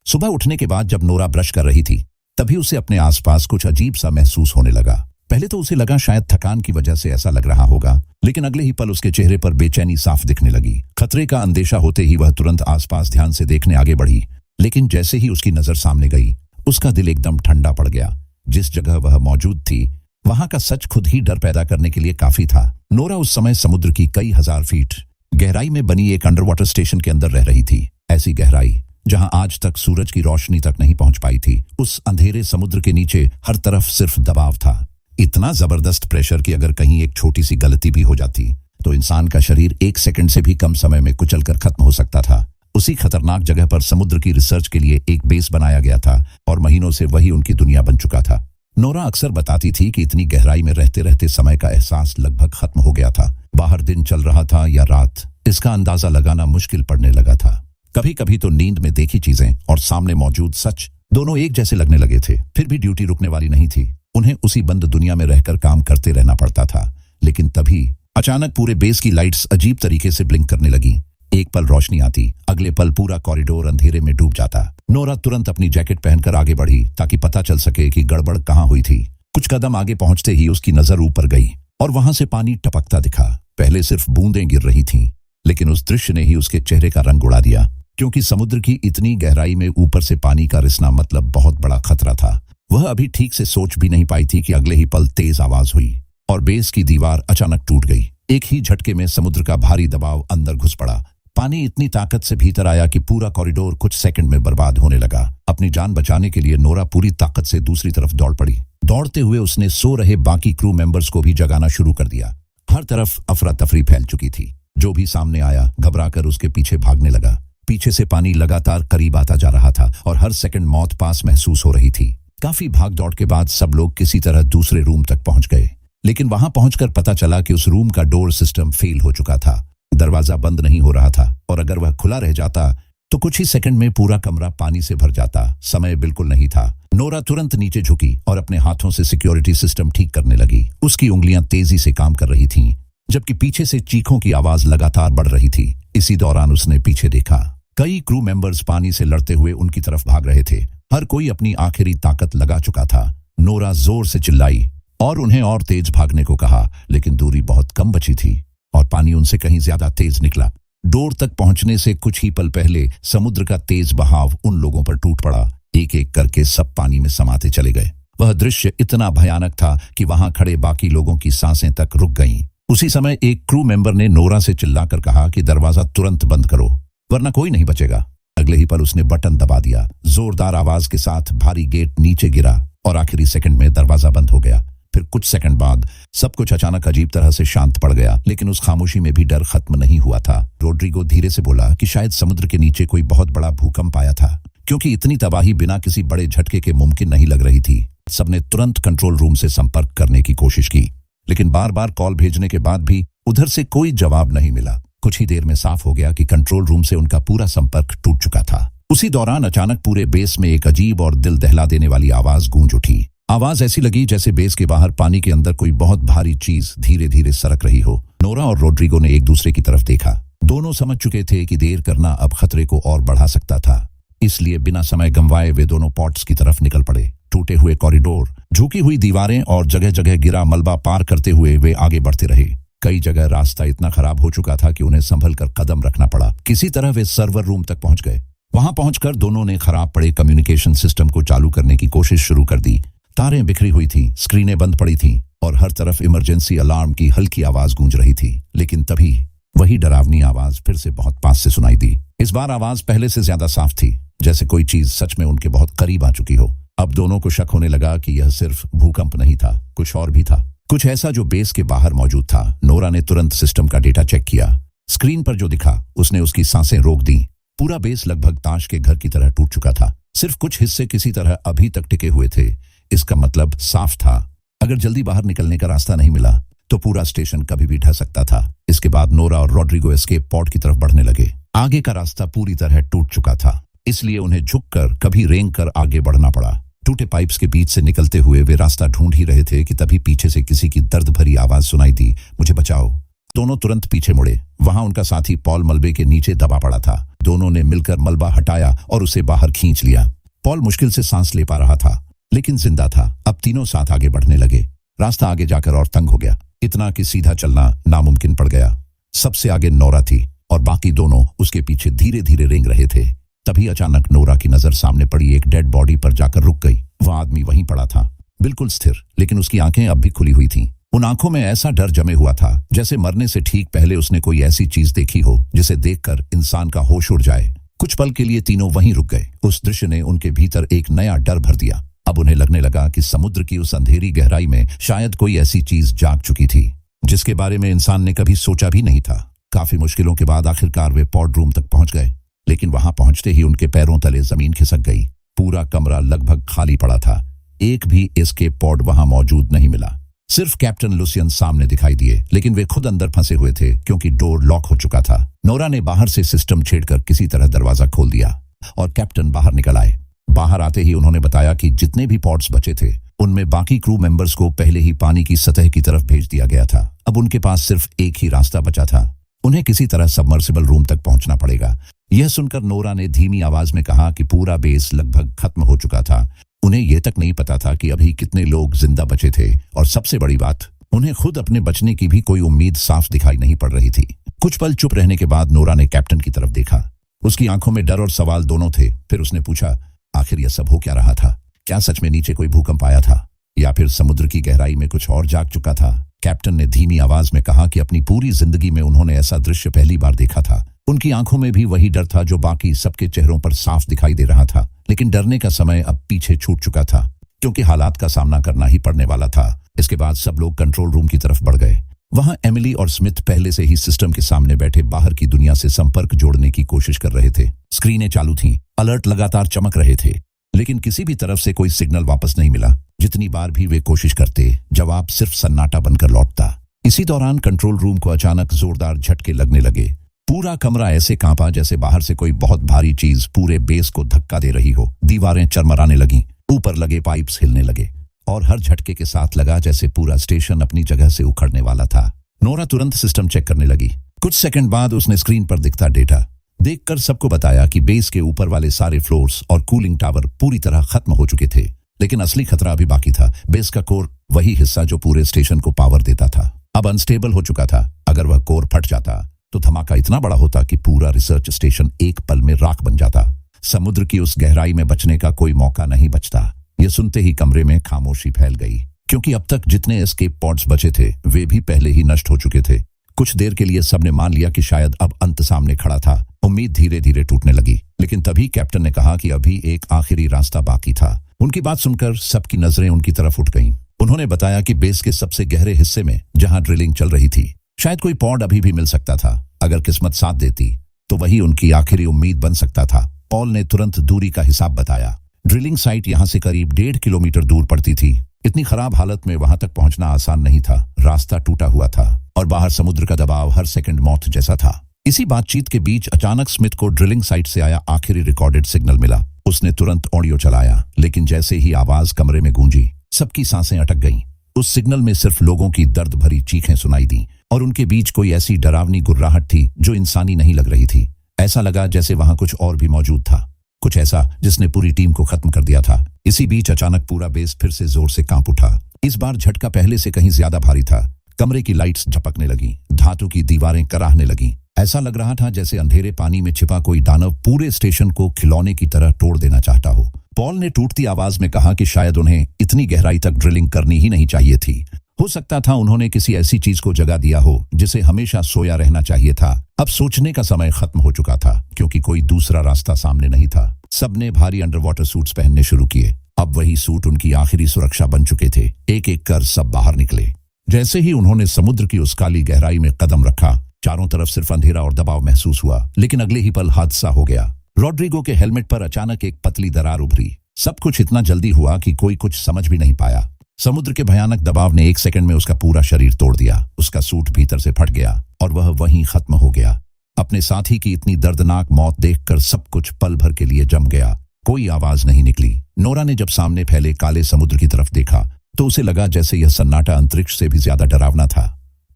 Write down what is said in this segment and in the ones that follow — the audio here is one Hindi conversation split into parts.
सुबह उठने के बाद जब नोरा ब्रश कर रही थी तभी उसे अपने आसपास कुछ अजीब सा महसूस होने लगा। पहले तो उसे लगा शायद थकान की वजह से ऐसा लग रहा होगा, लेकिन अगले ही पल उसके चेहरे पर बेचैनी साफ दिखने लगी। खतरे का अंदेशा होते ही वह तुरंत आसपास ध्यान से देखने आगे बढ़ी, लेकिन जैसे ही उसकी नजर सामने गई उसका दिल एकदम ठंडा पड़ गया। जिस जगह वह मौजूद थी वहां का सच खुद ही डर पैदा करने के लिए काफी था। नोरा उस समय समुद्र की कई हजार फीट गहराई में बनी एक अंडर वाटर स्टेशन के अंदर रह रही थी। ऐसी गहराई जहां आज तक सूरज की रोशनी तक नहीं पहुंच पाई थी। उस अंधेरे समुद्र के नीचे हर तरफ सिर्फ दबाव था, इतना जबरदस्त प्रेशर कि अगर कहीं एक छोटी सी गलती भी हो जाती तो इंसान का शरीर 1 सेकंड से भी कम समय में कुचलकर खत्म हो सकता था। उसी खतरनाक जगह पर समुद्र की रिसर्च के लिए एक बेस बनाया गया था और महीनों से वही उनकी दुनिया बन चुका था। नोरा अक्सर बताती थी कि इतनी गहराई में रहते रहते समय का एहसास लगभग खत्म हो गया था। बाहर दिन चल रहा था या रात, इसका अंदाजा लगाना मुश्किल पड़ने लगा था। कभी कभी तो नींद में देखी चीजें और सामने मौजूद सच दोनों एक जैसे लगने लगे थे। फिर भी ड्यूटी रुकने वाली नहीं थी, उन्हें उसी बंद दुनिया में रहकर काम करते रहना पड़ता था। लेकिन तभी अचानक पूरे बेस की लाइट्स अजीब तरीके से ब्लिंक करने लगी। एक पल रोशनी आती, अगले पल पूरा कॉरिडोर अंधेरे में डूब जाता। नोरा तुरंत अपनी जैकेट पहनकर आगे बढ़ी ताकि पता चल सके कि गड़बड़ कहाँ हुई थी। कुछ कदम आगे पहुंचते ही उसकी नजर ऊपर गई और वहां से पानी टपकता दिखा। पहले सिर्फ बूंदें गिर रही थीं, लेकिन उस दृश्य ने ही उसके चेहरे का रंग उड़ा दिया, क्योंकि समुद्र की इतनी गहराई में ऊपर से पानी का रिसना मतलब बहुत बड़ा खतरा था। वह अभी ठीक से सोच भी नहीं पाई थी कि अगले ही पल तेज आवाज हुई और बेस की दीवार अचानक टूट गई। एक ही झटके में समुद्र का भारी दबाव अंदर घुस पड़ा। पानी इतनी ताकत से भीतर आया कि पूरा कॉरिडोर कुछ सेकंड में बर्बाद होने लगा। अपनी जान बचाने के लिए नोरा पूरी ताकत से दूसरी तरफ दौड़ पड़ी। दौड़ते हुए उसने सो रहे बाकी क्रू मेंबर्स को भी जगाना शुरू कर दिया। हर तरफ अफरा तफरी फैल चुकी थी। जो भी सामने आया घबराकर उसके पीछे भागने लगा। पीछे से पानी लगातार करीब आता जा रहा था और हर सेकंड मौत पास महसूस हो रही थी। काफी भाग दौड़ के बाद सब लोग किसी तरह दूसरे रूम तक पहुंच गए, लेकिन वहां पहुंचकर पता चला कि उस रूम का डोर सिस्टम फेल हो चुका था। दरवाजा बंद नहीं हो रहा था और अगर वह खुला रह जाता तो कुछ ही सेकंड में पूरा कमरा पानी से भर जाता। समय बिल्कुल नहीं था। नोरा तुरंत नीचे झुकी और अपने हाथों से सिक्योरिटी सिस्टम ठीक करने लगी। उसकी उंगलियां तेजी से काम कर रही थीं, जबकि पीछे से चीखों की आवाज लगातार बढ़ रही थी। इसी दौरान उसने पीछे देखा। कई क्रू मेंबर्स पानी से लड़ते हुए उनकी तरफ भाग रहे थे। हर कोई अपनी आखिरी ताकत लगा चुका था। नोरा जोर से चिल्लाई और उन्हें और तेज भागने को कहा, लेकिन दूरी बहुत कम बची थी और पानी उनसे कहीं ज्यादा तेज निकला। डोर तक पहुंचने से कुछ ही पल पहले समुद्र का तेज बहाव उन लोगों पर टूट पड़ा। एक एक करके सब पानी में समाते चले गए। वह दृश्य इतना भयानक था कि वहां खड़े बाकी लोगों की सांसें तक रुक गईं। उसी समय एक क्रू मेंबर ने नोरा से चिल्लाकर कहा कि दरवाजा तुरंत बंद करो, वरना कोई नहीं बचेगा। अगले ही पल उसने बटन दबा दिया। जोरदार आवाज के साथ भारी गेट नीचे गिरा और आखिरी सेकंड में दरवाजा बंद हो गया। फिर कुछ सेकंड बाद सब कुछ अचानक अजीब तरह से शांत पड़ गया, लेकिन उस खामोशी में भी डर खत्म नहीं हुआ था। रोड्रिगो धीरे से बोला कि शायद समुद्र के नीचे कोई बहुत बड़ा भूकंप आया था, क्योंकि इतनी तबाही बिना किसी बड़े झटके के मुमकिन नहीं लग रही थी। सबने तुरंत कंट्रोल रूम से संपर्क करने की कोशिश की, लेकिन बार बार कॉल भेजने के बाद भी उधर से कोई जवाब नहीं मिला। कुछ ही देर में साफ हो गया कि कंट्रोल रूम से उनका पूरा संपर्क टूट चुका था। उसी दौरान अचानक पूरे बेस में एक अजीब और दिल दहला देने वाली आवाज गूंज उठी। आवाज ऐसी लगी जैसे बेस के बाहर पानी के अंदर कोई बहुत भारी चीज धीरे धीरे सरक रही हो। नोरा और रोड्रिगो ने एक दूसरे की तरफ देखा। दोनों समझ चुके थे कि देर करना अब खतरे को और बढ़ा सकता था, इसलिए बिना समय गंवाए वे दोनों पॉट्स की तरफ निकल पड़े। टूटे हुए कॉरिडोर, झुकी हुई दीवारें और जगह जगह गिरा मलबा पार करते हुए वे आगे बढ़ते रहे। कई जगह रास्ता इतना खराब हो चुका था कि उन्हें संभल कर कदम रखना पड़ा। किसी तरह वे सर्वर रूम तक पहुंच गए। वहां पहुंचकर दोनों ने खराब पड़े कम्युनिकेशन सिस्टम को चालू करने की कोशिश शुरू कर दी। तारें बिखरी हुई थीं, स्क्रीनें बंद पड़ी थीं और हर तरफ इमरजेंसी अलार्म की हल्की आवाज गूंज रही थी। लेकिन तभी वही डरावनी आवाज फिर से बहुत पास से सुनाई दी। इस बार आवाज पहले से ज्यादा साफ थी, जैसे कोई चीज सच में उनके बहुत करीब आ चुकी हो। अब दोनों को शक होने लगा कि यह सिर्फ भूकंप नहीं था, कुछ और भी था, कुछ ऐसा जो बेस के बाहर मौजूद था। नोरा ने तुरंत सिस्टम का डेटा चेक किया। स्क्रीन पर जो दिखा उसने उसकी सांसें रोक दी। पूरा बेस लगभग ताश के घर की तरह टूट चुका था। सिर्फ कुछ हिस्से किसी तरह अभी तक टिके हुए थे। इसका मतलब साफ था, अगर जल्दी बाहर निकलने का रास्ता नहीं मिला तो पूरा स्टेशन कभी भी ढह सकता था। इसके बाद नोरा और रोड्रिगो एस्केप पॉड की तरफ बढ़ने लगे। आगे का रास्ता पूरी तरह टूट चुका था, इसलिए उन्हें झुककर कभी रेंग कर आगे बढ़ना पड़ा। टूटे पाइप्स के बीच से निकलते हुए वे रास्ता ढूंढ ही रहे थे कि तभी पीछे से किसी की दर्द भरी आवाज सुनाई दी, मुझे बचाओ। दोनों तुरंत पीछे मुड़े। वहां उनका साथी पॉल मलबे के नीचे दबा पड़ा था। दोनों ने मिलकर मलबा हटाया और उसे बाहर खींच लिया। पॉल मुश्किल से सांस ले पा रहा था, लेकिन जिंदा था। अब तीनों साथ आगे बढ़ने लगे। रास्ता आगे जाकर और तंग हो गया, इतना कि सीधा चलना नामुमकिन पड़ गया। सबसे आगे नोरा थी और बाकी दोनों उसके पीछे धीरे धीरे रेंग रहे थे। तभी अचानक नोरा की नजर सामने पड़ी एक डेड बॉडी पर जाकर रुक गई। वह आदमी वहीं पड़ा था, बिल्कुल स्थिर, लेकिन उसकी आंखें अब भी खुली हुई थीं। उन आंखों में ऐसा डर जमे हुआ था जैसे मरने से ठीक पहले उसने कोई ऐसी चीज देखी हो जिसे देखकर इंसान का होश उड़ जाए। कुछ पल के लिए तीनों वहीं रुक गए। उस दृश्य ने उनके भीतर एक नया डर भर दिया। अब उन्हें लगने लगा कि समुद्र की उस अंधेरी गहराई में शायद कोई ऐसी चीज जाग चुकी थी जिसके बारे में इंसान ने कभी सोचा भी नहीं था। काफी मुश्किलों के बाद आखिरकार वे पॉड रूम तक पहुंच गए, लेकिन वहां पहुंचते ही उनके पैरों तले जमीन खिसक गई। पूरा कमरा लगभग खाली पड़ा था। एक भी एस्केप पॉड वहां मौजूद नहीं मिला। सिर्फ कैप्टन लुसियन सामने दिखाई दिए, लेकिन वे खुद अंदर फंसे हुए थे क्योंकि डोर लॉक हो चुका था। नोरा ने बाहर से सिस्टम छेड़कर किसी तरह दरवाजा खोल दिया और कैप्टन बाहर निकल आए। बाहर आते ही उन्होंने बताया कि जितने भी पॉड्स बचे थे उनमें बाकी क्रू मेंबर्स को पहले ही पानी की सतह की तरफ भेज दिया गया था। अब उनके पास सिर्फ एक ही रास्ता बचा था, उन्हें किसी तरह सबमर्सिबल रूम तक पहुंचना पड़ेगा। यह सुनकर नोरा ने धीमी आवाज में कहा कि पूरा बेस लगभग खत्म हो चुका था। उन्हें यह तक नहीं पता था कि अभी कितने लोग जिंदा बचे थे, और सबसे बड़ी बात, उन्हें खुद अपने बचने की भी कोई उम्मीद साफ दिखाई नहीं पड़ रही थी। कुछ पल चुप रहने के बाद नोरा ने कैप्टन की तरफ देखा। उसकी आंखों में डर और सवाल दोनों थे। फिर उसने पूछा, आखिर यह सब हो क्या रहा था? क्या सच में नीचे कोई भूकंप आया था, या फिर समुद्र की गहराई में कुछ और जाग चुका था? कैप्टन ने धीमी आवाज में कहा कि अपनी पूरी जिंदगी में उन्होंने ऐसा दृश्य पहली बार देखा था। उनकी आंखों में भी वही डर था जो बाकी सबके चेहरों पर साफ दिखाई दे रहा था, लेकिन डरने का समय अब पीछे छूट चुका था क्योंकि हालात का सामना करना ही पड़ने वाला था। इसके बाद सब लोग कंट्रोल रूम की तरफ बढ़ गए। वहां एमिली और स्मिथ पहले से ही सिस्टम के सामने बैठे बाहर की दुनिया से संपर्क जोड़ने की कोशिश कर रहे थे। स्क्रीनें चालू थीं, अलर्ट लगातार चमक रहे थे, लेकिन किसी भी तरफ से कोई सिग्नल वापस नहीं मिला। जितनी बार भी वे कोशिश करते, जवाब सिर्फ सन्नाटा बनकर लौटता। इसी दौरान कंट्रोल रूम को अचानक जोरदार झटके लगने लगे। पूरा कमरा ऐसे कांपा जैसे बाहर से कोई बहुत भारी चीज पूरे बेस को धक्का दे रही हो। दीवारें चरमराने लगीं, ऊपर लगे पाइप्स हिलने लगे, और हर झटके के साथ लगा जैसे पूरा स्टेशन अपनी जगह से उखड़ने वाला था। नोरा तुरंत सिस्टम चेक करने लगी। कुछ सेकंड बाद उसने स्क्रीन पर दिखता डेटा देखकर सबको बताया कि बेस के ऊपर वाले सारे फ्लोर्स और कूलिंग टावर पूरी तरह खत्म हो चुके थे, लेकिन असली खतरा अभी बाकी था। बेस का कोर, वही हिस्सा जो पूरे स्टेशन को पावर देता था, अब अनस्टेबल हो चुका था। अगर वह कोर फट जाता तो धमाका इतना बड़ा होता कि पूरा रिसर्च स्टेशन एक पल में राख बन जाता। समुद्र की उस गहराई में बचने का कोई मौका नहीं बचता। यह सुनते ही कमरे में खामोशी फैल गई, क्योंकि अब तक जितने एस्केप पॉड्स बचे थे वे भी पहले ही नष्ट हो चुके थे। कुछ देर के लिए सबने मान लिया कि शायद अब अंत सामने खड़ा था। उम्मीद धीरे धीरे टूटने लगी, लेकिन तभी कैप्टन ने कहा कि अभी एक आखिरी रास्ता बाकी था। उनकी बात सुनकर सबकी नजरें उनकी तरफ उठ गईं। उन्होंने बताया कि बेस के सबसे गहरे हिस्से में जहां ड्रिलिंग चल रही थी, शायद कोई पॉड अभी भी मिल सकता था। अगर किस्मत साथ देती तो वही उनकी आखिरी उम्मीद बन सकता था। पॉल ने तुरंत दूरी का हिसाब बताया। ड्रिलिंग साइट यहां से करीब 1.5 किलोमीटर दूर पड़ती थी। इतनी खराब हालत में वहां तक पहुंचना आसान नहीं था। रास्ता टूटा हुआ था और बाहर समुद्र का दबाव हर सेकंड मौत जैसा था। इसी बातचीत के बीच अचानक स्मिथ को ड्रिलिंग साइट से आया आखिरी रिकॉर्डेड सिग्नल मिला। उसने तुरंत ऑडियो चलाया, लेकिन जैसे ही आवाज कमरे में गूंजी, सबकी सांसें अटक गईं। उस सिग्नल में सिर्फ लोगों की दर्द भरी चीखें सुनाई दी, और उनके बीच कोई ऐसी डरावनी गुर्राहट थी जो इंसानी नहीं लग रही थी। ऐसा लगा जैसे वहां कुछ और भी मौजूद था, कुछ ऐसा जिसने पूरी टीम को खत्म कर दिया था। इसी बीच अचानक पूरा बेस फिर से जोर से कांप उठा। इस बार झटका पहले से कहीं ज्यादा भारी था। कमरे की लाइट्स झपकने लगी, धातु की दीवारें कराहने लगी। ऐसा लग रहा था जैसे अंधेरे पानी में छिपा कोई दानव पूरे स्टेशन को खिलौने की तरह तोड़ देना चाहता हो। पॉल ने टूटती आवाज में कहा कि शायद उन्हें इतनी गहराई तक ड्रिलिंग करनी ही नहीं चाहिए थी। हो सकता था उन्होंने किसी ऐसी चीज को जगा दिया हो जिसे हमेशा सोया रहना चाहिए था। अब सोचने का समय खत्म हो चुका था, क्योंकि कोई दूसरा रास्ता सामने नहीं था। सबने भारी अंडरवाटर सूट्स पहनने शुरू किए। अब वही सूट उनकी आखिरी सुरक्षा बन चुके थे। एक एक कर सब बाहर निकले। जैसे ही उन्होंने समुद्र की उस काली गहराई में कदम रखा, चारों तरफ सिर्फ अंधेरा और दबाव महसूस हुआ। लेकिन अगले ही पल हादसा हो गया। रॉड्रिगो के हेलमेट पर अचानक एक पतली दरार उभरी। सब कुछ इतना जल्दी हुआ कि कोई कुछ समझ भी नहीं पाया। समुद्र के भयानक दबाव ने एक सेकंड में उसका पूरा शरीर तोड़ दिया। उसका सूट भीतर से फट गया और वह वहीं खत्म हो गया। अपने साथी की इतनी दर्दनाक मौत देखकर सब कुछ पल भर के लिए जम गया। कोई आवाज नहीं निकली। नोरा ने जब सामने फैले काले समुद्र की तरफ देखा तो उसे लगा जैसे यह सन्नाटा अंतरिक्ष से भी ज्यादा डरावना था।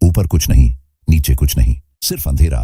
ऊपर कुछ नहीं, नीचे कुछ नहीं, सिर्फ अंधेरा,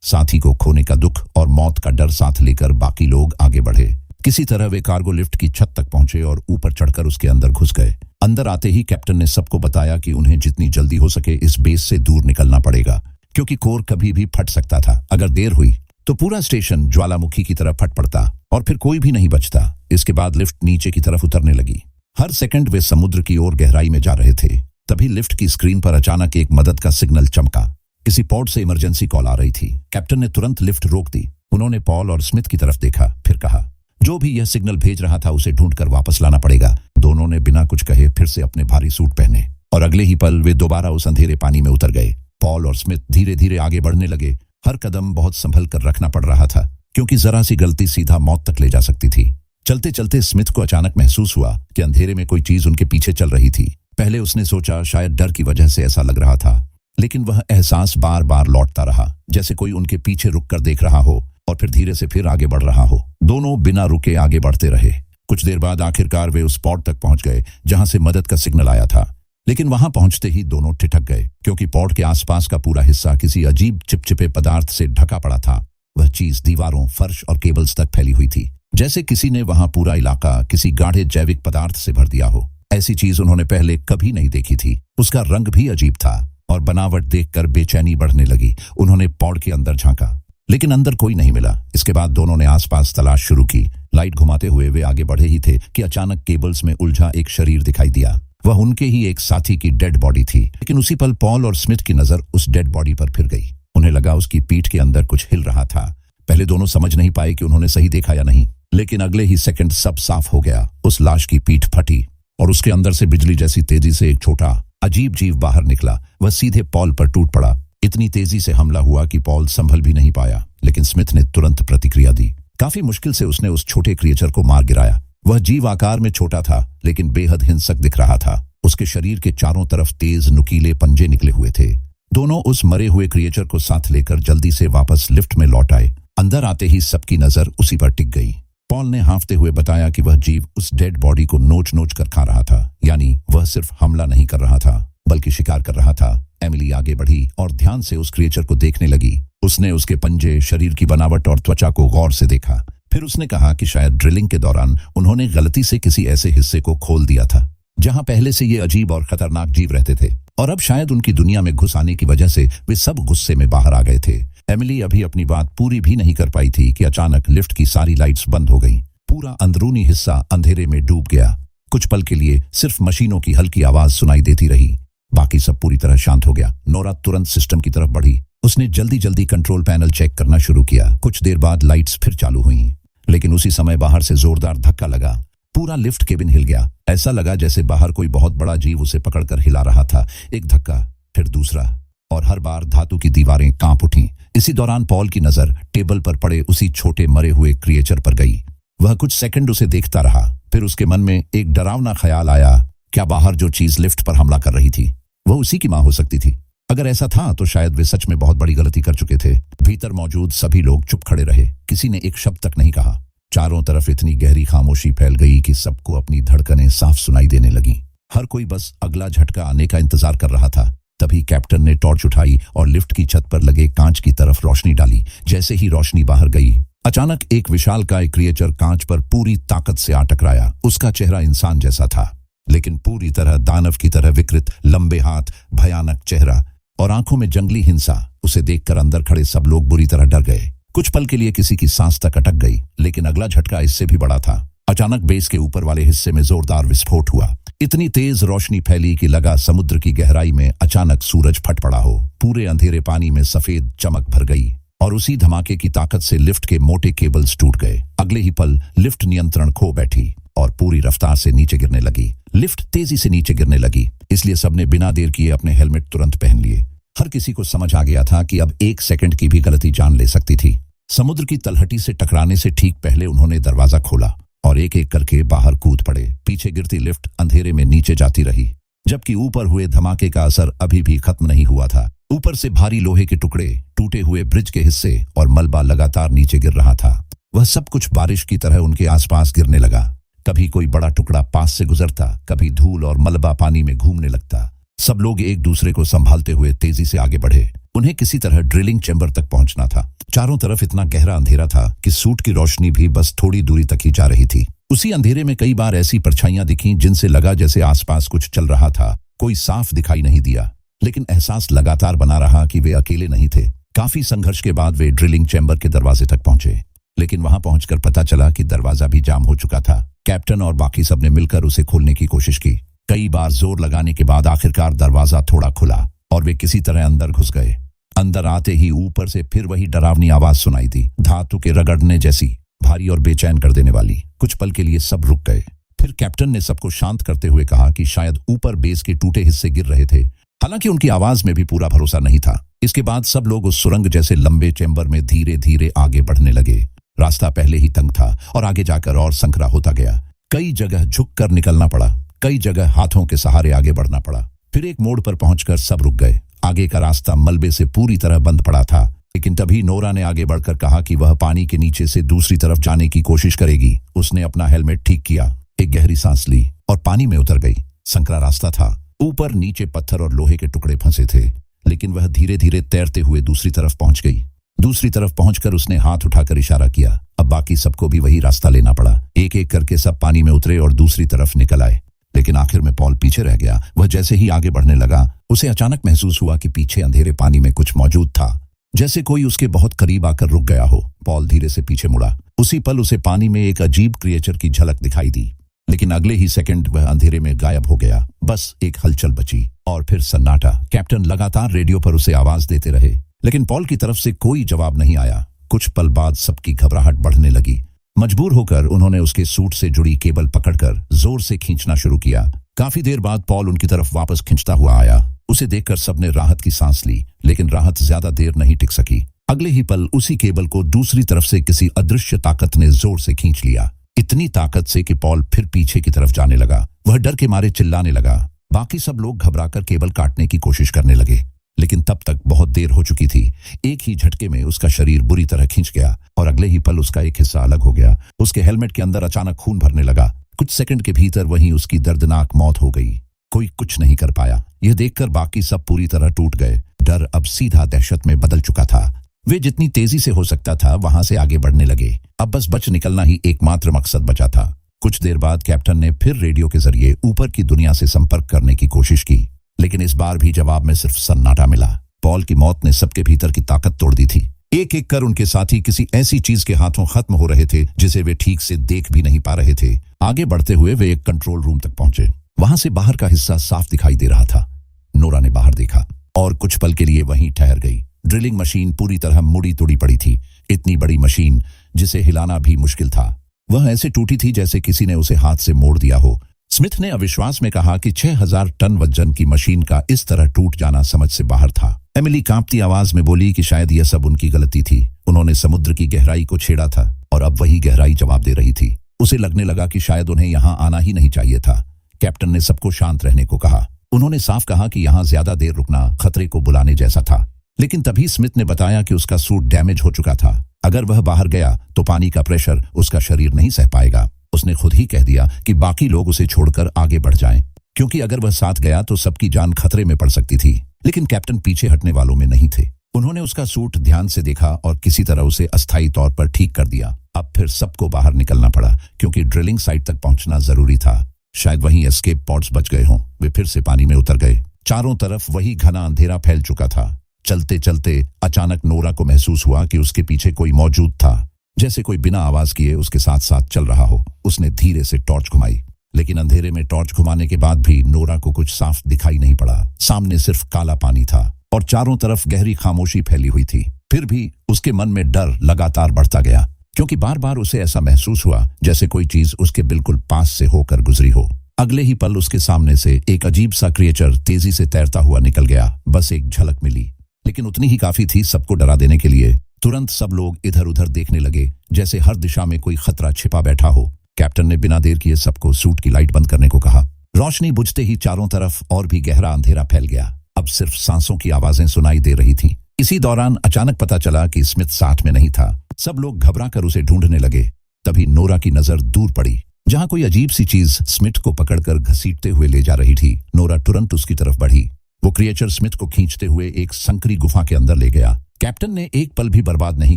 साथी को खोने का दुख और मौत का डर साथ लेकर बाकी लोग आगे बढ़े। किसी तरह वे कार्गो लिफ्ट की छत तक पहुंचे और ऊपर चढ़कर उसके अंदर घुस गए। अंदर आते ही कैप्टन ने सबको बताया कि उन्हें जितनी जल्दी हो सके इस बेस से दूर निकलना पड़ेगा, क्योंकि कोर कभी भी फट सकता था। अगर देर हुई तो पूरा स्टेशन ज्वालामुखी की तरह फट पड़ता और फिर कोई भी नहीं बचता। इसके बाद लिफ्ट नीचे की तरफ उतरने लगी। हर सेकंड वे समुद्र की ओर गहराई में जा रहे थे। तभी लिफ्ट की स्क्रीन पर अचानक एक मदद का सिग्नल चमका। किसी पोर्ट से इमरजेंसी कॉल आ रही थी। कैप्टन ने तुरंत लिफ्ट रोक दी। उन्होंने पॉल और स्मिथ की तरफ देखा, फिर कहा, जो भी यह सिग्नल भेज रहा था उसे ढूंढकर वापस लाना पड़ेगा। दोनों ने बिना कुछ कहे फिर से अपने भारी सूट पहने और अगले ही पल वे दोबारा उस अंधेरे पानी में उतर गए। पॉल और स्मिथ धीरे धीरे आगे बढ़ने लगे। हर कदम बहुत संभल कर रखना पड़ रहा था, क्योंकि जरा सी गलती सीधा मौत तक ले जा सकती थी। चलते चलते स्मिथ को अचानक महसूस हुआ कि अंधेरे में कोई चीज उनके पीछे चल रही थी। पहले उसने सोचा शायद डर की वजह से ऐसा लग रहा था, लेकिन वह एहसास बार बार लौटता रहा, जैसे कोई उनके पीछे रुककर देख रहा हो और फिर धीरे से फिर आगे बढ़ रहा हो। दोनों बिना रुके आगे बढ़ते रहे। कुछ देर बाद आखिरकार वे उस पॉट तक पहुंच गए जहां से मदद का सिग्नल आया था। लेकिन वहां पहुंचते ही दोनों ठिठक गए, क्योंकि पॉट के आसपास का पूरा हिस्सा किसी अजीब चिपचिपे पदार्थ से ढका पड़ा था। वह चीज दीवारों, फर्श और केबल्स तक फैली हुई थी, जैसे किसी ने वहां पूरा इलाका किसी गाढ़े जैविक पदार्थ से भर दिया हो। ऐसी चीज उन्होंने पहले कभी नहीं देखी थी। उसका रंग भी अजीब था और बनावट देखकर बेचैनी बढ़ने लगी। उन्होंने पॉड के अंदर झांका, लेकिन अंदर कोई नहीं मिला। इसके बाद दोनों ने आसपास तलाश शुरू की। लाइट घुमाते हुए वे आगे बढ़े ही थे कि अचानक केबल्स में उलझा एक शरीर दिखाई दिया। वह उनके ही एक साथी की डेड बॉडी थी। लेकिन उसी पल पॉल और स्मिथ की नजर उस डेड बॉडी पर फिर गई। उन्हें लगा उसकी पीठ के अंदर कुछ हिल रहा था। पहले दोनों समझ नहीं पाए कि उन्होंने सही देखा या नहीं, लेकिन अगले ही सेकंड सब साफ हो गया। उस लाश की पीठ फटी और उसके अंदर से बिजली जैसी तेजी से एक छोटा अजीब जीव बाहर निकला। वह सीधे पॉल पर टूट पड़ा। इतनी तेजी से हमला हुआ कि पॉल संभल भी नहीं पाया, लेकिन स्मिथ ने तुरंत प्रतिक्रिया दी। काफी मुश्किल से उसने उस छोटे क्रिएचर को मार गिराया। वह जीव आकार में छोटा था, लेकिन बेहद हिंसक दिख रहा था। उसके शरीर के चारों तरफ तेज नुकीले पंजे निकले हुए थे। दोनों उस मरे हुए क्रिएचर को साथ लेकर जल्दी से वापस लिफ्ट में लौट आए। अंदर आते ही सबकी नजर उसी पर टिक गई। पॉल ने हाँफते हुए बताया कि वह जीव उस डेड बॉडी को नोच नोच कर खा रहा था। यानी वह सिर्फ हमला नहीं कर रहा था, बल्कि शिकार कर रहा था। एमिली आगे बढ़ी और ध्यान से उस क्रिएचर को देखने लगी। उसने उसके पंजे, शरीर की बनावट और त्वचा को गौर से देखा। फिर उसने कहा कि शायद ड्रिलिंग के दौरान उन्होंने गलती से किसी ऐसे हिस्से को खोल दिया था जहां पहले से ये अजीब और खतरनाक जीव रहते थे, और अब शायद उनकी दुनिया में घुस आने की वजह से वे सब गुस्से में बाहर आ गए थे। एमिली अभी अपनी बात पूरी भी नहीं कर पाई थी कि अचानक लिफ्ट की सारी लाइट्स बंद हो गईं। पूरा अंदरूनी हिस्सा अंधेरे में डूब गया। कुछ पल के लिए सिर्फ मशीनों की हल्की आवाज सुनाई देती रही। बाकी सब पूरी तरह शांत हो गया। नोरा तुरंत सिस्टम की तरफ बढ़ी। उसने जल्दी जल्दी कंट्रोल पैनल चेक करना शुरू किया। कुछ देर बाद लाइट्स फिर चालू हुई, लेकिन उसी समय बाहर से जोरदार धक्का लगा। पूरा लिफ्ट केबिन हिल गया। ऐसा लगा जैसे बाहर कोई बहुत बड़ा जीव उसे पकड़कर हिला रहा था। एक धक्का, फिर दूसरा, और हर बार धातु की दीवारें कांप उठी। इसी दौरान पॉल की नजर टेबल पर पड़े उसी छोटे मरे हुए क्रिएचर पर गई। वह कुछ सेकंड उसे देखता रहा। फिर उसके मन में एक डरावना ख्याल आया, क्या बाहर जो चीज लिफ्ट पर हमला कर रही थी वह उसी की मां हो सकती थी? अगर ऐसा था तो शायद वे सच में बहुत बड़ी गलती कर चुके थे। भीतर मौजूद सभी लोग चुप खड़े रहे। किसी ने एक शब्द तक नहीं कहा। चारों तरफ इतनी गहरी खामोशी फैल गई कि सबको अपनी धड़कनें साफ सुनाई देने लगी। हर कोई बस अगला झटका आने का इंतजार कर रहा था। तभी कैप्टन ने टॉर्च उठाई और लिफ्ट की छत पर लगे कांच की तरफ रोशनी डाली। जैसे ही रोशनी बाहर गई, अचानक एक विशालकाय क्रिएचर कांच पर पूरी ताकत से आ टकराया। उसका चेहरा इंसान जैसा था, लेकिन पूरी तरह दानव की तरह विकृत। लंबे हाथ, भयानक चेहरा और आंखों में जंगली हिंसा। उसे देखकर अंदर खड़े सब लोग बुरी तरह डर गए। कुछ पल के लिए किसी की सांस तक अटक गई, लेकिन अगला झटका इससे भी बड़ा था। अचानक बेस के ऊपर वाले हिस्से में जोरदार विस्फोट हुआ। इतनी तेज रोशनी फैली कि लगा समुद्र की गहराई में अचानक सूरज फट पड़ा हो। पूरे अंधेरे पानी में सफेद चमक भर गई और उसी धमाके की ताकत से लिफ्ट के मोटे केबल्स टूट गए। अगले ही पल लिफ्ट नियंत्रण खो बैठी और पूरी रफ्तार से नीचे गिरने लगी। लिफ्ट तेजी से नीचे गिरने लगी, इसलिए सबने बिना देर किए अपने हेलमेट तुरंत पहन लिए। हर किसी को समझ आ गया था कि अब एक सेकंड की भी गलती जान ले सकती थी। समुद्र की तलहटी से टकराने से ठीक पहले उन्होंने दरवाजा खोला और एक एक करके बाहर कूद पड़े। पीछे गिरती लिफ्ट अंधेरे में नीचे जाती रही, जबकि ऊपर हुए धमाके का असर अभी भी खत्म नहीं हुआ था। ऊपर से भारी लोहे के टुकड़े, टूटे हुए ब्रिज के हिस्से और मलबा लगातार नीचे गिर रहा था। वह सब कुछ बारिश की तरह उनके आसपास गिरने लगा। कभी कोई बड़ा टुकड़ा पास से गुजरता, कभी धूल और मलबा पानी में घूमने लगता। सब लोग एक दूसरे को संभालते हुए तेजी से आगे बढ़े। उन्हें किसी तरह ड्रिलिंग चैम्बर तक पहुंचना था। चारों तरफ इतना गहरा अंधेरा था कि सूट की रोशनी भी बस थोड़ी दूरी तक ही जा रही थी। उसी अंधेरे में कई बार ऐसी परछाइयां दिखीं जिनसे लगा जैसे आसपास कुछ चल रहा था। कोई साफ दिखाई नहीं दिया, लेकिन एहसास लगातार बना रहा कि वे अकेले नहीं थे। काफी संघर्ष के बाद वे ड्रिलिंग चैम्बर के दरवाजे तक पहुंचे, लेकिन वहां पहुंचकर पता चला कि दरवाजा भी जाम हो चुका था। कैप्टन और बाकी सब ने मिलकर उसे खोलने की कोशिश की। कई बार जोर लगाने के बाद आखिरकार दरवाजा थोड़ा खुला और वे किसी तरह अंदर घुस गए। अंदर आते ही ऊपर से फिर वही डरावनी आवाज सुनाई दी, धातु के रगड़ने जैसी, भारी और बेचैन कर देने वाली। कुछ पल के लिए सब रुक गए। फिर कैप्टन ने सबको शांत करते हुए कहा कि शायद ऊपर बेस के टूटे हिस्से गिर रहे थे। हालांकि उनकी आवाज में भी पूरा भरोसा नहीं था। इसके बाद सब लोग उस सुरंग जैसे लंबे चैम्बर में धीरे धीरे आगे बढ़ने लगे। रास्ता पहले ही तंग था और आगे जाकर और संकरा होता गया। कई जगह झुककर निकलना पड़ा, कई जगह हाथों के सहारे आगे बढ़ना पड़ा। फिर एक मोड़ पर पहुंचकर सब रुक गए। आगे का रास्ता मलबे से पूरी तरह बंद पड़ा था, लेकिन तभी नोरा ने आगे बढ़कर कहा कि वह पानी के नीचे से दूसरी तरफ जाने की कोशिश करेगी। उसने अपना हेलमेट ठीक किया, एक गहरी सांस ली और पानी में उतर गई। संकरा रास्ता था, ऊपर नीचे पत्थर और लोहे के टुकड़े फंसे थे, लेकिन वह धीरे धीरे तैरते हुए दूसरी तरफ पहुंच गई। दूसरी तरफ पहुंचकर उसने हाथ उठाकर इशारा किया। अब बाकी सबको भी वही रास्ता लेना पड़ा। एक एक करके सब पानी में उतरे और दूसरी तरफ निकल आए, लेकिन आखिर में पॉल पीछे रह गया। वह जैसे ही आगे बढ़ने लगा, उसे अचानक महसूस हुआ कि पीछे अंधेरे पानी में कुछ मौजूद था, जैसे कोई उसके बहुत करीब आकर रुक गया हो। पॉल धीरे से पीछे मुड़ा। उसी पल उसे पानी में एक अजीब क्रिएचर की झलक दिखाई दी, लेकिन अगले ही सेकंड वह अंधेरे में गायब हो गया। बस एक हलचल बची और फिर सन्नाटा। कैप्टन लगातार रेडियो पर उसे आवाज देते रहे, लेकिन पॉल की तरफ से कोई जवाब नहीं आया। कुछ पल बाद सबकी घबराहट बढ़ने लगी। मजबूर होकर उन्होंने उसके सूट से जुड़ी केबल पकड़कर जोर से खींचना शुरू किया। काफी देर बाद पॉल उनकी तरफ वापस खिंचता हुआ आया। उसे देखकर सबने राहत की सांस ली, लेकिन राहत ज्यादा देर नहीं टिक सकी। अगले ही पल उसी केबल को दूसरी तरफ से किसी अदृश्य ताकत ने जोर से खींच लिया। इतनी ताकत से कि पॉल फिर पीछे की तरफ जाने लगा। वह डर के मारे चिल्लाने लगा। बाकी सब लोग घबराकर केबल काटने की कोशिश करने लगे, लेकिन तब तक बहुत देर हो चुकी थी। एक ही झटके में उसका शरीर बुरी तरह खिंच गया और अगले ही पल उसका एक हिस्सा अलग हो गया। उसके हेलमेट के अंदर अचानक खून भरने लगा। कुछ सेकंड के भीतर वहीं उसकी दर्दनाक मौत हो गई। कोई कुछ नहीं कर पाया। यह देखकर बाकी सब पूरी तरह टूट गए। डर अब सीधा दहशत में बदल चुका था। वे जितनी तेजी से हो सकता था वहां से आगे बढ़ने लगे। अब बस बच निकलना ही एकमात्र मकसद बचा था। कुछ देर बाद कैप्टन ने फिर रेडियो के जरिए ऊपर की दुनिया से संपर्क करने की कोशिश की, लेकिन इस बार भी जवाब में सिर्फ सन्नाटा मिला। पॉल की मौत ने सबके भीतर की ताकत तोड़ दी थी। एक एक कर उनके साथी किसी ऐसी चीज के हाथों खत्म हो रहे थे जिसे वे ठीक से देख भी नहीं पा रहे थे। आगे बढ़ते हुए वे एक कंट्रोल रूम तक पहुंचे। वहां से बाहर का हिस्सा साफ दिखाई दे रहा था। नोरा ने बाहर देखा और कुछ पल के लिए वहीं ठहर गई। ड्रिलिंग मशीन पूरी तरह मुड़ी तुड़ी पड़ी थी। इतनी बड़ी मशीन जिसे हिलाना भी मुश्किल था। वह ऐसे टूटी थी जैसे किसी ने उसे हाथ से मोड़ दिया हो। स्मिथ ने अविश्वास में कहा कि 6000 टन वजन की मशीन का इस तरह टूट जाना समझ से बाहर था। एमिली कांपती आवाज में बोली कि शायद यह सब उनकी गलती थी। उन्होंने समुद्र की गहराई को छेड़ा था और अब वही गहराई जवाब दे रही थी। उसे लगने लगा कि शायद उन्हें यहाँ आना ही नहीं चाहिए था। कैप्टन ने सबको शांत रहने को कहा। उन्होंने साफ कहा कि यहाँ ज्यादा देर रुकना खतरे को बुलाने जैसा था। लेकिन तभी स्मिथ ने बताया कि उसका सूट डैमेज हो चुका था। अगर वह बाहर गया तो पानी का प्रेशर उसका शरीर नहीं सह पाएगा। उसने खुद ही कह दिया कि बाकी लोग उसे छोड़कर आगे बढ़ जाएं, क्योंकि अगर वह साथ गया तो सबकी जान खतरे में पड़ सकती थी। लेकिन कैप्टन पीछे हटने वालों में नहीं थे। उन्होंने उसका सूट ध्यान से देखा और किसी तरह उसे अस्थायी तौर पर ठीक कर दिया। अब फिर सबको बाहर निकलना पड़ा, क्योंकि ड्रिलिंग साइट तक पहुंचना जरूरी था। शायद वहीं एस्केप पॉड्स बच गए हों। वे फिर से पानी में उतर गए। चारों तरफ वही घना अंधेरा फैल चुका था। चलते चलते अचानक नोरा को महसूस हुआ कि उसके पीछे कोई मौजूद था, जैसे कोई बिना आवाज किए उसके साथ साथ चल रहा हो। उसने धीरे से टॉर्च घुमाई, लेकिन अंधेरे में टॉर्च घुमाने के बाद भी नोरा को कुछ साफ दिखाई नहीं पड़ा। सामने सिर्फ काला पानी था और चारों तरफ गहरी खामोशी फैली हुई थी। फिर भी उसके मन में डर लगातार बढ़ता गया, क्योंकि बार बार उसे ऐसा महसूस हुआ जैसे कोई चीज उसके बिल्कुल पास से होकर गुजरी हो। अगले ही पल उसके सामने से एक अजीब सा क्रिएचर तेजी से तैरता हुआ निकल गया। बस एक झलक मिली, लेकिन उतनी ही काफी थी सबको डरा देने के लिए। तुरंत सब लोग इधर उधर देखने लगे, जैसे हर दिशा में कोई खतरा छिपा बैठा हो। कैप्टन ने बिना देर किए सबको सूट की लाइट बंद करने को कहा। रोशनी बुझते ही चारों तरफ और भी गहरा अंधेरा फैल गया। अब सिर्फ सांसों की आवाजें सुनाई दे रही थीं। इसी दौरान अचानक पता चला कि स्मिथ साथ में नहीं था। सब लोग घबरा कर उसे ढूंढने लगे। तभी नोरा की नजर दूर पड़ी। जहां कोई अजीब सी चीज स्मिथ को पकड़कर घसीटते हुए ले जा रही थी। नोरा तुरंत उसकी तरफ बढ़ी। वो क्रिएचर स्मिथ को खींचते हुए एक संकरी गुफा के अंदर ले गया। कैप्टन ने एक पल भी बर्बाद नहीं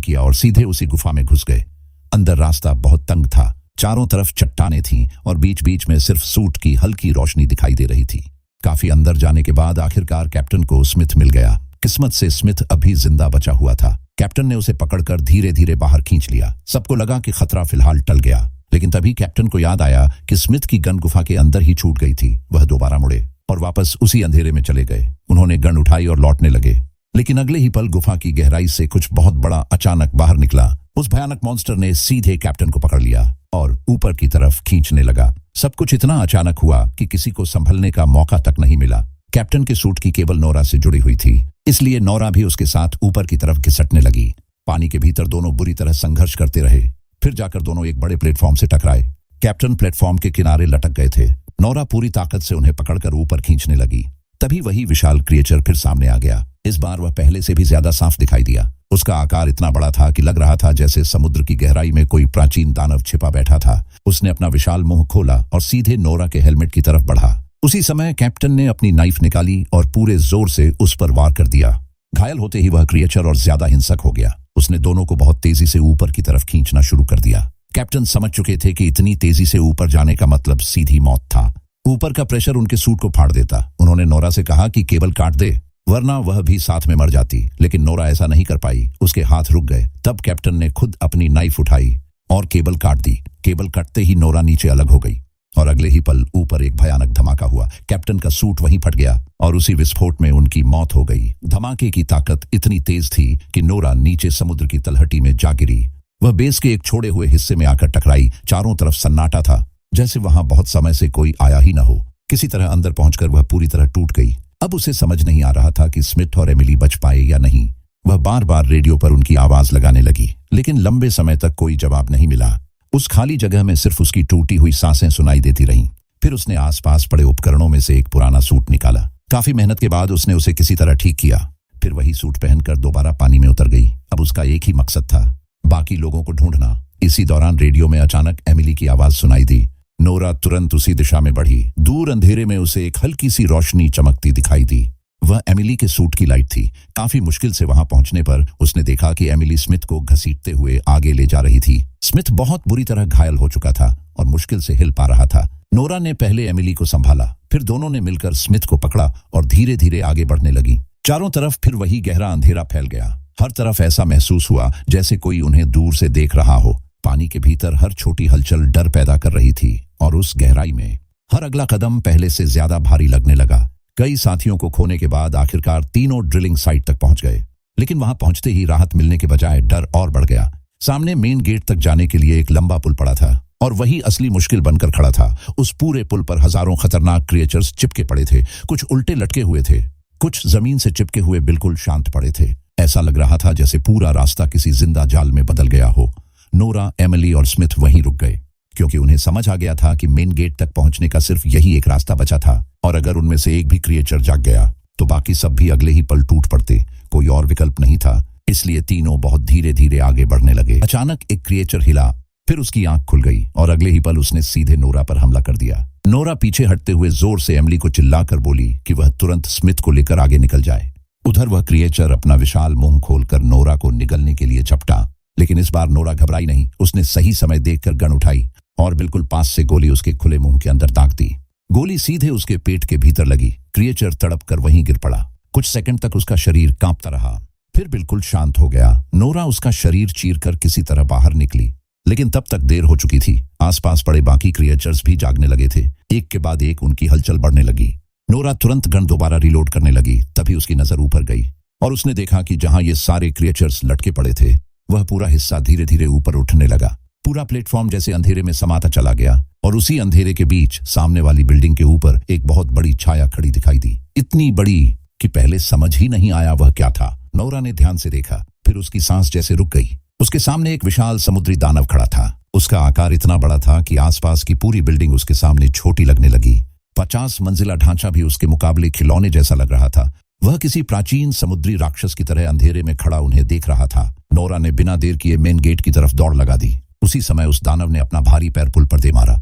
किया और सीधे उसी गुफा में घुस गए। अंदर रास्ता बहुत तंग था, चारों तरफ चट्टानें थीं और बीच बीच में सिर्फ सूट की हल्की रोशनी दिखाई दे रही थी। काफी अंदर जाने के बाद आखिरकार कैप्टन को स्मिथ मिल गया। किस्मत से स्मिथ अभी जिंदा बचा हुआ था। कैप्टन ने उसे पकड़कर धीरे धीरे बाहर खींच लिया। सबको लगा कि खतरा फिलहाल टल गया, लेकिन तभी कैप्टन को याद आया कि स्मिथ की गन गुफा के अंदर ही छूट गई थी। वह दोबारा मुड़े और वापस उसी अंधेरे में चले गए। उन्होंने गन उठाई और लौटने लगे, लेकिन अगले ही पल गुफा की गहराई से कुछ बहुत बड़ा अचानक बाहर निकला। उस भयानक मॉन्स्टर ने सीधे कैप्टन को पकड़ लिया और ऊपर की तरफ खींचने लगा। सब कुछ इतना अचानक हुआ कि किसी को संभलने का मौका तक नहीं मिला। कैप्टन के सूट की केबल नोरा से जुड़ी हुई थी, इसलिए नोरा भी उसके साथ ऊपर की तरफ घिसटने लगी। पानी के भीतर दोनों बुरी तरह संघर्ष करते रहे। फिर जाकर दोनों एक बड़े प्लेटफॉर्म से टकराए। कैप्टन प्लेटफॉर्म के किनारे लटक गए थे। नोरा पूरी ताकत से उन्हें पकड़कर ऊपर खींचने लगी। तभी वही विशाल क्रिएचर फिर सामने आ गया। इस बार वह पहले से भी ज्यादा साफ दिखाई दिया। उसका आकार इतना बड़ा था कि लग रहा था जैसे समुद्र की गहराई में कोई प्राचीन दानव छिपा बैठा था। उसने अपना विशाल मुंह खोला और सीधे नोरा के हेलमेट की तरफ बढ़ा। उसी समय कैप्टन ने अपनी नाइफ निकाली और पूरे जोर से उस पर वार कर दिया। घायल होते ही वह क्रिएचर और ज्यादा हिंसक हो गया। उसने दोनों को बहुत तेजी से ऊपर की तरफ खींचना शुरू कर दिया। कैप्टन समझ चुके थे कि इतनी तेजी से ऊपर जाने का मतलब सीधी मौत था। ऊपर का प्रेशर उनके सूट को फाड़ देता। उन्होंने नोरा से कहा कि केबल काट दे, वरना वह भी साथ में मर जाती, लेकिन नोरा ऐसा नहीं कर पाई। उसके हाथ रुक गए। तब कैप्टन ने खुद अपनी नाइफ उठाई और केबल काट दी। केबल कटते ही नोरा नीचे अलग हो गई और अगले ही पल ऊपर एक भयानक धमाका हुआ। कैप्टन का सूट वहीं फट गया और उसी विस्फोट में उनकी मौत हो गई। धमाके की ताकत इतनी तेज थी कि नोरा नीचे समुद्र की तलहटी में जा गिरी। वह बेस के एक छोड़े हुए हिस्से में आकर टकराई। चारों तरफ सन्नाटा था, जैसे वहां बहुत समय से कोई आया ही न हो। किसी तरह अंदर पहुंचकर वह पूरी तरह टूट गई। अब उसे समझ नहीं आ रहा था कि स्मिथ और एमिली बच पाए या नहीं। वह बार बार रेडियो पर उनकी आवाज लगाने लगी, लेकिन लंबे समय तक कोई जवाब नहीं मिला। उस खाली जगह में सिर्फ उसकी टूटी हुई सांसें सुनाई देती रहीं। फिर उसने आसपास पड़े उपकरणों में से एक पुराना सूट निकाला। काफी मेहनत के बाद उसने उसे किसी तरह ठीक किया। फिर वही सूट पहनकर दोबारा पानी में उतर गई। अब उसका एक ही मकसद था, बाकी लोगों को ढूंढना। इसी दौरान रेडियो में अचानक एमिली की आवाज सुनाई दी। नोरा तुरंत उसी दिशा में बढ़ी। दूर अंधेरे में उसे एक हल्की सी रोशनी चमकती दिखाई दी। वह एमिली के सूट की लाइट थी। काफी मुश्किल से वहां पहुंचने पर उसने देखा कि एमिली स्मिथ को घसीटते हुए आगे ले जा रही थी। स्मिथ बहुत बुरी तरह घायल हो चुका था और मुश्किल से हिल पा रहा था। नोरा ने पहले एमिली को संभाला, फिर दोनों ने मिलकर स्मिथ को पकड़ा और धीरे धीरे आगे बढ़ने लगी। चारों तरफ फिर वही गहरा अंधेरा फैल गया। हर तरफ ऐसा महसूस हुआ जैसे कोई उन्हें दूर से देख रहा हो। पानी के भीतर हर छोटी हलचल डर पैदा कर रही थी और उस गहराई में हर अगला कदम पहले से ज्यादा भारी लगने लगा। कई साथियों को खोने के बाद आखिरकार तीनों ड्रिलिंग साइट तक पहुंच गए, लेकिन वहां पहुंचते ही राहत मिलने के बजाय डर और बढ़ गया। सामने मेन गेट तक जाने के लिए एक लंबा पुल पड़ा था और वही असली मुश्किल बनकर खड़ा था। उस पूरे पुल पर हजारों खतरनाक क्रिएचर्स चिपके पड़े थे। कुछ उल्टे लटके हुए थे, कुछ जमीन से चिपके हुए बिल्कुल शांत पड़े थे। ऐसा लग रहा था जैसे पूरा रास्ता किसी जिंदा जाल में बदल गया हो। नोरा, एमिली और स्मिथ वहीं रुक गए, क्योंकि उन्हें समझ आ गया था कि मेन गेट तक पहुंचने का सिर्फ यही एक रास्ता बचा था और अगर उनमें से एक भी क्रिएचर जाग गया तो बाकी सब भी अगले ही पल टूट पड़ते। कोई और विकल्प नहीं था, इसलिए तीनों बहुत धीरे धीरे आगे बढ़ने लगे। अचानक एक क्रिएचर हिला, फिर उसकी आंख खुल गई और अगले ही पल उसने सीधे नोरा पर हमला कर दिया। नोरा पीछे हटते हुए जोर से एमिली को चिल्लाकर बोली कि वह तुरंत स्मिथ को लेकर आगे निकल जाए। उधर वह क्रिएचर अपना विशाल मुंह खोलकर नोरा को निगलने के लिए झपटा, लेकिन इस बार नोरा घबराई नहीं। उसने सही समय देखकर गन उठाई और बिल्कुल पास से गोली उसके खुले मुंह के अंदर दाग दी। गोली सीधे उसके पेट के भीतर लगी। क्रिएचर तड़प कर वहीं गिर पड़ा। कुछ सेकंड तक उसका शरीर कांपता रहा, फिर बिल्कुल शांत हो गया। नोरा उसका शरीर चीरकर किसी तरह बाहर निकली, लेकिन तब तक देर हो चुकी थी। आसपास पड़े बाकी क्रिएचर्स भी जागने लगे थे। एक के बाद एक उनकी हलचल बढ़ने लगी। नोरा तुरंत गन दोबारा रिलोड करने लगी। तभी उसकी नजर ऊपर गई और उसने देखा कि जहां ये सारे क्रिएचर्स लटके पड़े थे, वह पूरा हिस्सा धीरे धीरे ऊपर उठने लगा। पूरा प्लेटफॉर्म जैसे अंधेरे में समाता चला गया और उसी अंधेरे के बीच सामने वाली बिल्डिंग के ऊपर एक बहुत बड़ी छाया खड़ी दिखाई दी। इतनी बड़ी कि पहले समझ ही नहीं आया वह क्या था। नोरा ने ध्यान से देखा, फिर उसकी सांस जैसे रुक गई। उसके सामने एक विशाल समुद्री दानव खड़ा था। उसका आकार इतना बड़ा था कि आसपास की पूरी बिल्डिंग उसके सामने छोटी लगने लगी। 50 मंजिला ढांचा भी उसके मुकाबले खिलौने जैसा लग रहा था। वह किसी प्राचीन समुद्री राक्षस की तरह अंधेरे में खड़ा उन्हें देख रहा था। नोरा ने बिना देर किए मेन गेट की तरफ दौड़ लगा दी। उसी समय उस दानव ने अपना भारी पैर पुल पर दे मारा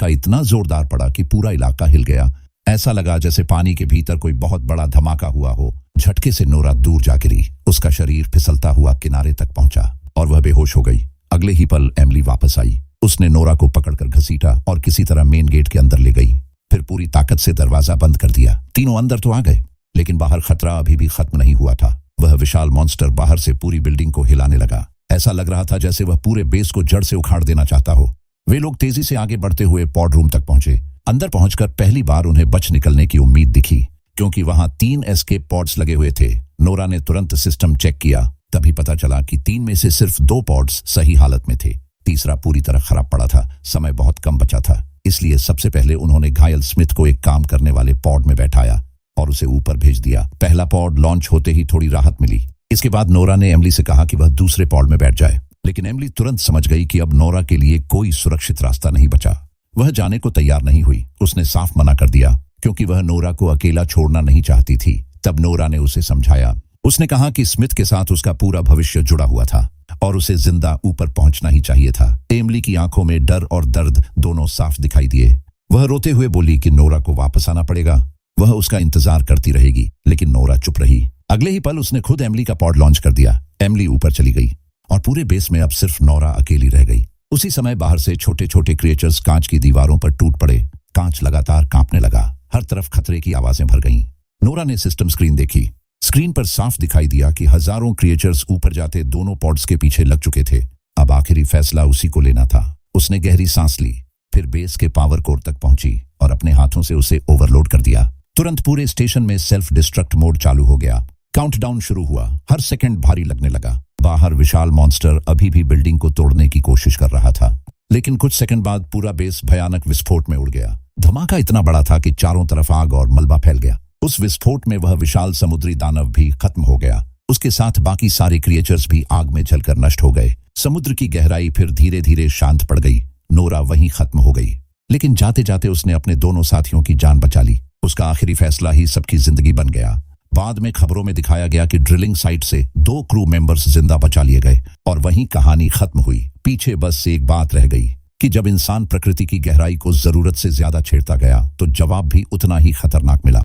धमाका इतना जोरदार पड़ा कि पूरा इलाका हिल गया। ऐसा लगा जैसे पानी के भीतर कोई बहुत बड़ा धमाका हुआ हो। झटके से नोरा दूर जा गिरी। उसका शरीर फिसलता हुआ किनारे तक पहुंचा और वह बेहोश हो गई। अगले ही पल एमिली वापस आई। उसने नोरा को पकड़कर घसीटा और किसी तरह मेन गेट के अंदर ले गई। फिर पूरी ताकत से दरवाजा बंद कर दिया। तीनों अंदर तो आ गए, लेकिन बाहर खतरा अभी भी खत्म नहीं हुआ था। वह विशाल मॉन्स्टर बाहर से पूरी बिल्डिंग को हिलाने लगा। ऐसा लग रहा था जैसे वह पूरे बेस को जड़ से उखाड़ देना चाहता हो। वे लोग तेजी से आगे बढ़ते हुए पॉड रूम तक पहुंचे। अंदर पहुंचकर पहली बार उन्हें बच निकलने की उम्मीद दिखी, क्योंकि वहां 3 एस्केप पॉड्स लगे हुए थे। नोरा ने तुरंत सिस्टम चेक किया। तभी पता चला कि 3 में से सिर्फ 2 पॉड्स सही हालत में थे। तीसरा पूरी तरह खराब पड़ा था। समय बहुत कम बचा था, इसलिए सबसे पहले उन्होंने घायल स्मिथ को एक काम करने वाले पॉड में बैठाया और उसे ऊपर भेज दिया। पहला पॉड लॉन्च होते ही थोड़ी राहत मिली। इसके बाद नोरा ने एमिली से कहा कि वह दूसरे पॉड में बैठ जाए, लेकिन एमिली तुरंत समझ गई कि अब नोरा के लिए कोई सुरक्षित रास्ता नहीं बचा। वह जाने को तैयार नहीं हुई। उसने साफ मना कर दिया, क्योंकि वह नोरा को अकेला छोड़ना नहीं चाहती थी। तब नोरा ने उसे समझाया। उसने कहा कि स्मिथ के साथ उसका पूरा भविष्य जुड़ा हुआ था और उसे जिंदा ऊपर पहुंचना ही चाहिए था। एमिली की आंखों में डर और दर्द दोनों साफ दिखाई दिए। वह रोते हुए बोली कि नोरा को वापस आना पड़ेगा। वह उसका इंतजार करती रहेगी, लेकिन नोरा चुप रही। अगले ही पल उसने खुद एमिली का पॉड लॉन्च कर दिया। एमिली ऊपर चली गई और पूरे बेस में अब सिर्फ नोरा अकेली रह गई। उसी समय बाहर से छोटे छोटे क्रिएचर्स कांच की दीवारों पर टूट पड़े। कांच लगातार कांपने लगा। हर तरफ खतरे की आवाजें भर गईं। नोरा ने सिस्टम स्क्रीन देखी। स्क्रीन पर साफ दिखाई दिया कि हजारों क्रिएचर्स ऊपर जाते दोनों पॉड्स के पीछे लग चुके थे। अब आखिरी फैसला उसी को लेना था। उसने गहरी सांस ली, फिर बेस के पावर कोर तक पहुंची और अपने हाथों से उसे ओवरलोड कर दिया। तुरंत पूरे स्टेशन में सेल्फ डिस्ट्रक्ट मोड चालू हो गया। काउंटडाउन शुरू हुआ। हर सेकंड भारी लगने लगा। बाहर विशाल मॉन्स्टर अभी भी बिल्डिंग को तोड़ने की कोशिश कर रहा था, लेकिन कुछ सेकंड बाद पूरा बेस भयानक विस्फोट में उड़ गया। धमाका इतना बड़ा था कि चारों तरफ आग और मलबा फैल गया। उस विस्फोट में वह विशाल समुद्री दानव भी खत्म हो गया। उसके साथ बाकी सारे क्रिएचर्स भी आग में जलकर नष्ट हो गए। समुद्र की गहराई फिर धीरे धीरे शांत पड़ गई। नोरा वहीं खत्म हो गई, लेकिन जाते जाते उसने अपने दोनों साथियों की जान बचा ली। उसका आखिरी फैसला ही सबकी जिंदगी बन गया। बाद में खबरों में दिखाया गया कि ड्रिलिंग साइट से 2 क्रू मेंबर्स जिंदा बचा लिए गए और वहीं कहानी खत्म हुई। पीछे बस एक बात रह गई कि जब इंसान प्रकृति की गहराई को जरूरत से ज्यादा छेड़ता गया तो जवाब भी उतना ही खतरनाक मिला।